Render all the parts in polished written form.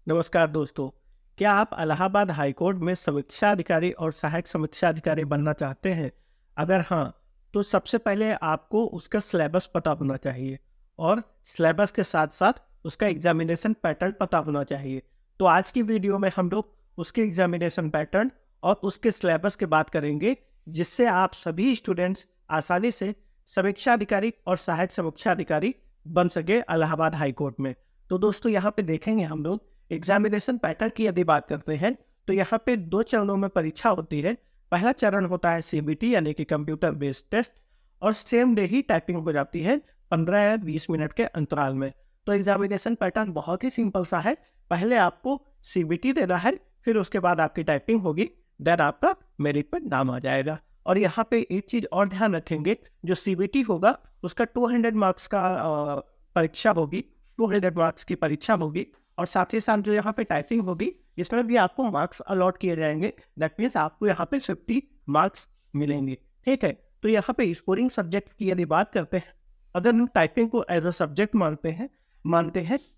नमस्कार दोस्तों। क्या आप इलाहाबाद हाई कोर्ट में समीक्षा अधिकारी और सहायक समीक्षा अधिकारी बनना चाहते हैं? अगर हाँ, तो सबसे पहले आपको उसका सिलेबस पता होना चाहिए और सिलेबस के साथ-साथ उसका एग्जामिनेशन पैटर्न पता होना चाहिए। तो आज की वीडियो में हम लोग उसके एग्जामिनेशन पैटर्न और उसके सिलेबस की बात करेंगे, जिससे आप सभी स्टूडेंट्स आसानी से समीक्षा अधिकारी और सहायक समीक्षा अधिकारी बन सके इलाहाबाद हाई कोर्ट में। तो दोस्तों, यहाँ पे देखेंगे हम लोग एग्जामिनेशन पैटर्न की यदि बात करते हैं, तो यहाँ पे 2 चरणों में परीक्षा होती है। पहला चरण होता है सीबीटी यानी कि कंप्यूटर बेस्ड टेस्ट, और सेम डे ही टाइपिंग हो जाती है 15 या 20 मिनट के अंतराल में। तो एग्जामिनेशन पैटर्न बहुत ही सिंपल सा है। पहले आपको सीबीटी देना है, फिर उसके बाद आपकी टाइपिंग होगी, देन आपका मेरिट पर नाम आ जाएगा। और यहाँ पे एक चीज़ और ध्यान रखेंगे, जो सीबीटी होगा उसका 200 मार्क्स का परीक्षा होगी, 200 मार्क्स की परीक्षा होगी। और साथ ही साथ जो यहाँ पे टाइपिंग होगी, इसमें भी आपको मार्क्स अलॉट किए जाएंगे। दैट मीन्स आपको यहाँ पे 50 मार्क्स मिलेंगे। ठीक है, तो यहाँ पे स्कोरिंग सब्जेक्ट की यदि बात करते हैं, अगर हम टाइपिंग को एज अ सब्जेक्ट मानते हैं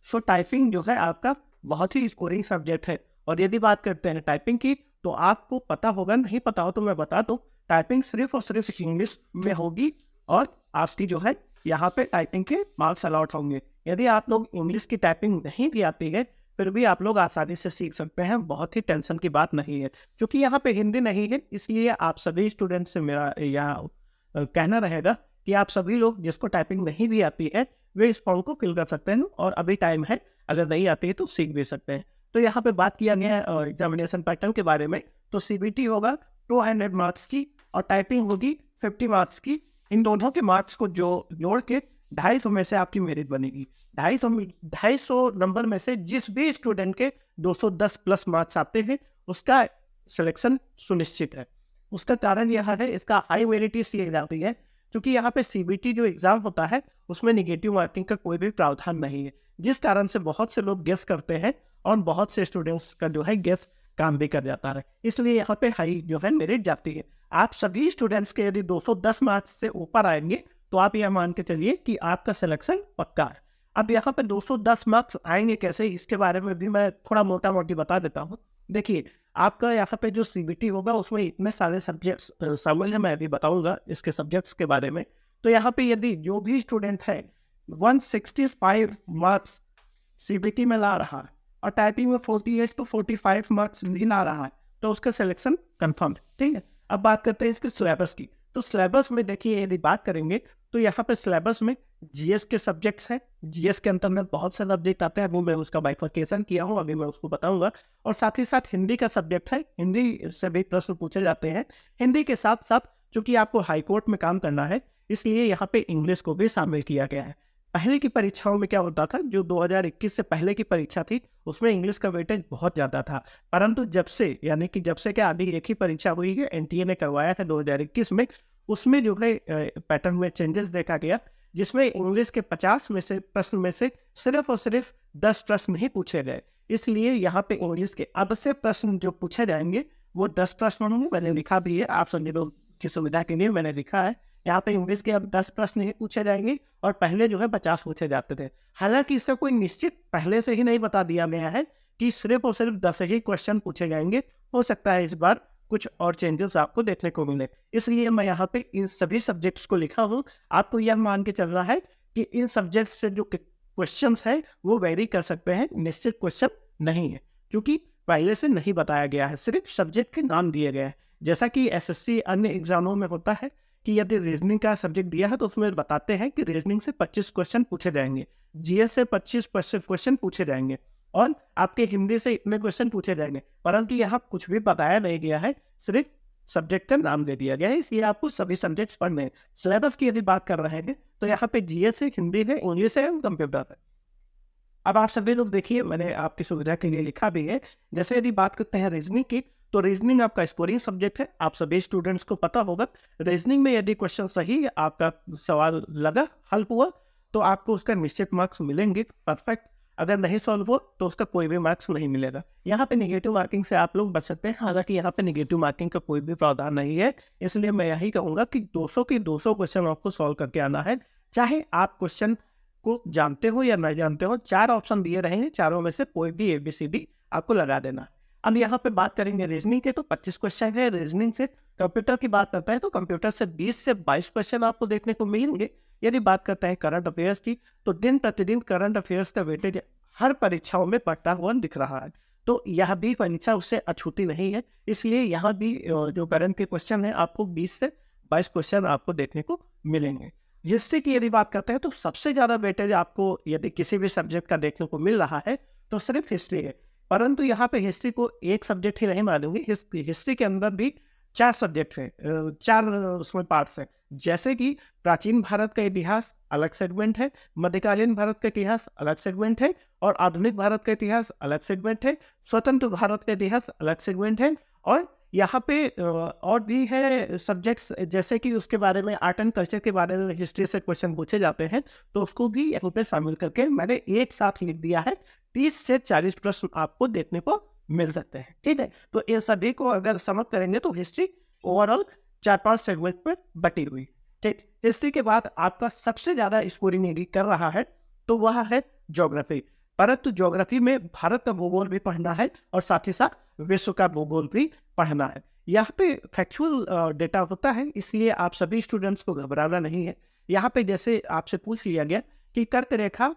तो टाइपिंग जो है आपका बहुत ही स्कोरिंग सब्जेक्ट है। और यदि बात करते हैं टाइपिंग की, तो आपको पता होगा, नहीं पता हो तो मैं बता दूं, टाइपिंग सिर्फ और सिर्फ इंग्लिश में होगी और आपकी जो है यहाँ पे टाइपिंग के मार्क्स अलॉट होंगे। यदि आप लोग इंग्लिश की टाइपिंग नहीं भी आती है, फिर भी आप लोग आसानी से सीख सकते हैं, बहुत ही टेंशन की बात नहीं है। क्योंकि यहाँ पे हिंदी नहीं है, इसलिए आप सभी स्टूडेंट से मेरा यहाँ कहना रहेगा कि आप सभी लोग जिसको टाइपिंग नहीं भी आती है, वे इस फॉर्म को फिल कर सकते हैं और अभी टाइम है, अगर नहीं आती है तो सीख भी सकते हैं। तो यहाँ पे बात किया गया है एग्जामिनेशन पैटर्न के बारे में। तो सीबीटी होगा 200 मार्क्स की और टाइपिंग होगी 50 मार्क्स की। इन दोनों के मार्क्स को जो जोड़ के 250 में से आपकी मेरिट बनेगी। 250 नंबर में से जिस भी स्टूडेंट के 210 प्लस मार्क्स आते हैं, उसका सिलेक्शन सुनिश्चित है। उसका कारण यह है, इसका हाई मेरिट इसलिए जाती है क्योंकि यहाँ पे सीबीटी जो एग्जाम होता है, उसमें निगेटिव मार्किंग का कोई भी प्रावधान नहीं है, जिस कारण से बहुत से लोग गेस करते हैं और बहुत से स्टूडेंट्स का जो है गेस काम भी कर जाता है। इसलिए यहाँ पे हाई जो है मेरिट जाती है। आप सभी स्टूडेंट्स के यदि 210 मार्क्स से ऊपर आएंगे, तो आप यह मान के चलिए कि आपका सिलेक्शन पक्का है। अब यहाँ पे 210 मार्क्स आएंगे कैसे, इसके बारे में भी मैं थोड़ा मोटा मोटी बता देता हूँ। देखिए, आपका यहाँ पे जो सीबीटी होगा, उसमें इतने सारे सब्जेक्ट्स शामिल है, मैं अभी बताऊंगा इसके सब्जेक्ट्स के बारे में। तो यहाँ पे यदि जो भी स्टूडेंट है 165 मार्क्स सीबीटी में ला रहा है और टाइपिंग में 48 to 45 मार्क्स नहीं ला रहा है, तो उसका सिलेक्शन कंफर्म है। ठीक है, अब बात करते हैं इसके सिलेबस की। तो सिलेबस में देखिए, यदि बात करेंगे तो यहाँ पे सिलेबस में जीएस के सब्जेक्ट्स हैं। जीएस के अंतर्गत बहुत से सब्जेक्ट आते हैं, वो मैं उसका बाइफरकेशन किया हूँ, अभी मैं उसको बताऊंगा। और साथ ही साथ हिंदी का सब्जेक्ट है, हिंदी से भी प्रश्न पूछे जाते हैं। हिंदी के साथ साथ चूंकि आपको हाई कोर्ट में काम करना है, इसलिए यहाँ पे इंग्लिश को भी शामिल किया गया है। पहले की परीक्षाओं में क्या होता था, जो 2021 से पहले की परीक्षा थी, उसमें इंग्लिश का वेटेज बहुत ज़्यादा था। परंतु जब से, यानी कि जब से क्या अभी एक ही परीक्षा हुई है, एनटीए ने करवाया था 2021 में, उसमें जो है पैटर्न में चेंजेस देखा गया, जिसमें इंग्लिश के 50 में से प्रश्न में से सिर्फ और सिर्फ 10 प्रश्न ही पूछे गए। इसलिए यहाँ पे इंग्लिश के अब से प्रश्न जो पूछे जाएंगे, वो 10 प्रश्न होंगे। मैंने लिखा भी है, आप सभी लोग की सुविधा के लिए मैंने लिखा है। यहाँ पे इंग्लिश के अब 10 प्रश्न ही पूछे जाएंगे और पहले जो है 50 पूछे जाते थे। हालांकि इसका कोई निश्चित पहले से ही नहीं बता दिया गया है कि सिर्फ और सिर्फ 10 ही क्वेश्चन पूछे जाएंगे। हो सकता है इस बार कुछ और चेंजेस आपको देखने को मिले, इसलिए मैं यहाँ पे इन सभी सब्जेक्ट्स को लिखा हूँ। आपको यह मान के चलना है कि इन सब्जेक्ट्स से जो क्वेश्चंस है वो वेरी कर सकते हैं, निश्चित क्वेश्चन नहीं है, क्योंकि पहले से नहीं बताया गया है, सिर्फ सब्जेक्ट के नाम दिए गए हैं। जैसा कि एसएससी अन्य एग्जामों में होता है कि यदि रीजनिंग का सब्जेक्ट दिया है, तो उसमें बताते हैं कि रीजनिंग से 25 क्वेश्चन पूछे जाएंगे, जीएस से 25 क्वेश्चन पूछे जाएंगे और आपके हिंदी से इतने क्वेश्चन पूछे जाएंगे। परंतु यहाँ कुछ भी बताया नहीं गया है, सिर्फ सब्जेक्ट का नाम दे दिया गया है, इसलिए आपको सभी सब्जेक्ट्स पढ़ने हैं। सिलेबस की यदि बात कर रहे हैं, तो यहाँ पे जीएस है, हिंदी है, इंग्लिश है, कंप्यूटर है। अब आप सभी लोग देखिए, मैंने आपकी सुविधा के लिए लिखा भी है। जैसे यदि बात करते हैं रीजनिंग की, तो रीजनिंग आपका स्कोरिंग सब्जेक्ट है, आप सभी स्टूडेंट्स को पता होगा। रीजनिंग में यदि क्वेश्चन सही आपका सवाल लगा, हल हुआ, तो आपको उसका निश्चित मार्क्स मिलेंगे, परफेक्ट। अगर नहीं सॉल्व हो तो उसका कोई भी मार्क्स नहीं मिलेगा। यहाँ पे नेगेटिव मार्किंग से आप लोग बच सकते हैं, हालांकि यहाँ पे नेगेटिव मार्किंग का कोई भी प्रावधान नहीं है। इसलिए मैं यही कहूँगा कि 200 की 200 क्वेश्चन आपको सॉल्व करके आना है, चाहे आप क्वेश्चन को जानते हो या नहीं जानते हो, 4 ऑप्शन दिए रहेंगे, चारों में से कोई भी ABCD आपको लगा देना है। अब यहाँ पे बात करेंगे रीजनिंग के, तो 25 क्वेश्चन है रीजनिंग से। कंप्यूटर की बात करते हैं तो कंप्यूटर से 20 से 22 क्वेश्चन आपको देखने को मिलेंगे। यदि बात करते हैं करंट अफेयर्स की, तो दिन प्रतिदिन करंट अफेयर्स का वेटेज हर परीक्षाओं में बढ़ता हुआ दिख रहा है। तो यह भी परीक्षा उससे अछूती नहीं है, इसलिए यहाँ भी जो करंट के क्वेश्चन है आपको 20 से 22 क्वेश्चन आपको देखने को मिलेंगे। हिस्ट्री की यदि बात करते हैं तो सबसे ज़्यादा वेटेज आपको यदि किसी भी सब्जेक्ट का देखने को मिल रहा है तो सिर्फ हिस्ट्री है। परंतु यहाँ पे हिस्ट्री को एक सब्जेक्ट ही नहीं मानूंगी, हिस्ट्री के अंदर भी 4 सब्जेक्ट है, 4 उसमें पार्ट्स हैं। जैसे कि प्राचीन भारत का इतिहास अलग सेगमेंट है, मध्यकालीन भारत का इतिहास अलग सेगमेंट है, और आधुनिक भारत का इतिहास अलग सेगमेंट है, स्वतंत्र भारत का इतिहास अलग सेगमेंट है, और यहाँ पे और भी है सब्जेक्ट्स, जैसे कि उसके बारे में आर्ट एंड कल्चर के बारे में हिस्ट्री से क्वेश्चन पूछे जाते हैं, तो उसको भी यहाँ पे शामिल करके मैंने एक साथ लिख दिया है। 30 से 40 प्रश्न आपको देखने को मिल सकते हैं। ठीक है, तो इन सभी को अगर समझ करेंगे तो हिस्ट्री ओवरऑल 4-5 सेगमेंट में बटी हुई। ठीक, हिस्ट्री के बाद आपका सबसे ज्यादा स्कोरिंग यदि कर रहा है तो वह है ज्योग्राफी। परंतु ज्योग्राफी में भारत का भूगोल भी पढ़ना है और साथ ही साथ विश्व का भूगोल भी पढ़ना है। यहाँ पे फैक्चुअल डेटा होता है, इसलिए आप सभी स्टूडेंट्स को घबराना नहीं है। यहाँ पे जैसे आपसे पूछ लिया गया कि कर्क रेखा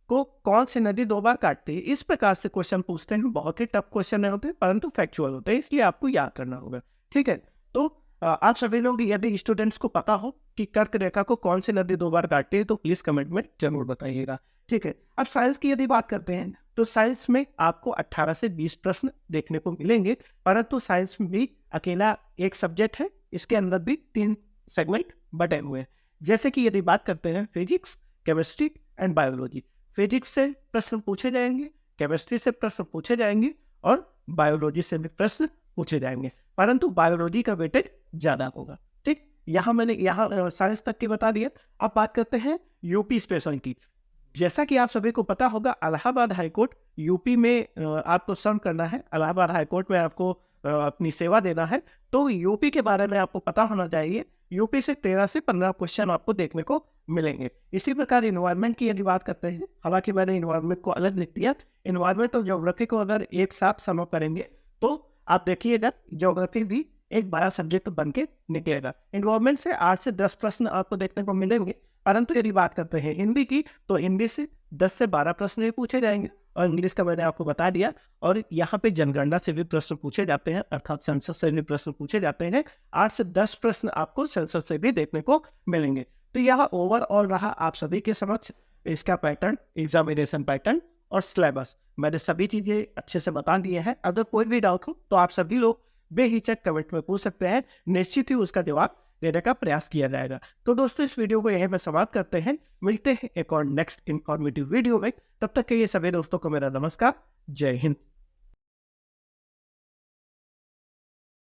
को कौन सी नदी 2 बार काटती है, इस प्रकार से क्वेश्चन पूछते हैं। बहुत ही टफ क्वेश्चन नहीं होते परंतु फैक्चुअल होते हैं, इसलिए आपको याद करना होगा। ठीक है, तो आप सभी लोग यदि स्टूडेंट्स को पता हो कि कर्क रेखा को कौन सी नदी 2 बार काटती है तो प्लीज कमेंट में जरूर बताइएगा। ठीक है, अब साइंस की यदि बात करते हैं तो साइंस में आपको 18 से 20 प्रश्न देखने को मिलेंगे, परंतु साइंस में भी अकेला एक सब्जेक्ट है, इसके अंदर भी 3 सेगमेंट बटे हुए हैं। जैसे कि यदि बात करते हैं physics, chemistry and biology, physics से प्रश्न पूछे जाएंगे, केमिस्ट्री से प्रश्न पूछे जाएंगे और बायोलॉजी से भी प्रश्न पूछे जाएंगे, परंतु बायोलॉजी का वेटेज ज्यादा होगा। ठीक, यहाँ मैंने साइंस तक की बता दिया। अब बात करते हैं यूपी स्पेशल की। जैसा कि आप सभी को पता होगा, इलाहाबाद हाईकोर्ट यूपी में आपको सर्व करना है, इलाहाबाद हाईकोर्ट में आपको अपनी सेवा देना है, तो यूपी के बारे में आपको पता होना चाहिए। यूपी से 13 से 15 क्वेश्चन आपको देखने को मिलेंगे। इसी प्रकार इन्वायरमेंट की यदि बात करते हैं, हालांकि मैंने इन्वायरमेंट को अलग लिख दिया, इन्वायरमेंट और ज्योग्राफी को अगर एक साथ सम करेंगे तो आप देखिएगा ज्योग्राफी भी एक बड़ा सब्जेक्ट बन के निकलेगा। इन्वायरमेंट से 8 से 10 प्रश्न आपको देखने को मिलेंगे, परंतु यदि बात करते हैं हिंदी की तो हिंदी से 10 से 12 प्रश्न ही पूछे जाएंगे, और इंग्लिश का मैंने आपको बता दिया। और यहाँ पे जनगणना से भी प्रश्न पूछे जाते हैं, अर्थात सेंसस से भी प्रश्न पूछे जाते हैं। 8 से 10 प्रश्न आपको सेंसस से भी देखने को मिलेंगे। तो यह ओवरऑल रहा आप सभी के समक्ष इसका पैटर्न, एग्जामिनेशन पैटर्न और सिलेबस। मैंने सभी चीजें अच्छे से बता दिए हैं। अगर कोई भी डाउट हो तो आप सभी लोग बेहिचक कमेंट में पूछ सकते हैं, निश्चित ही उसका जवाब देने का प्रयास किया जाएगा। तो दोस्तों, इस वीडियो को यहीं पे समाप्त करते हैं, मिलते हैं एक और नेक्स्ट इंफॉर्मेटिव वीडियो में। तब तक के लिए सभी दोस्तों को मेरा नमस्कार, जय हिंद।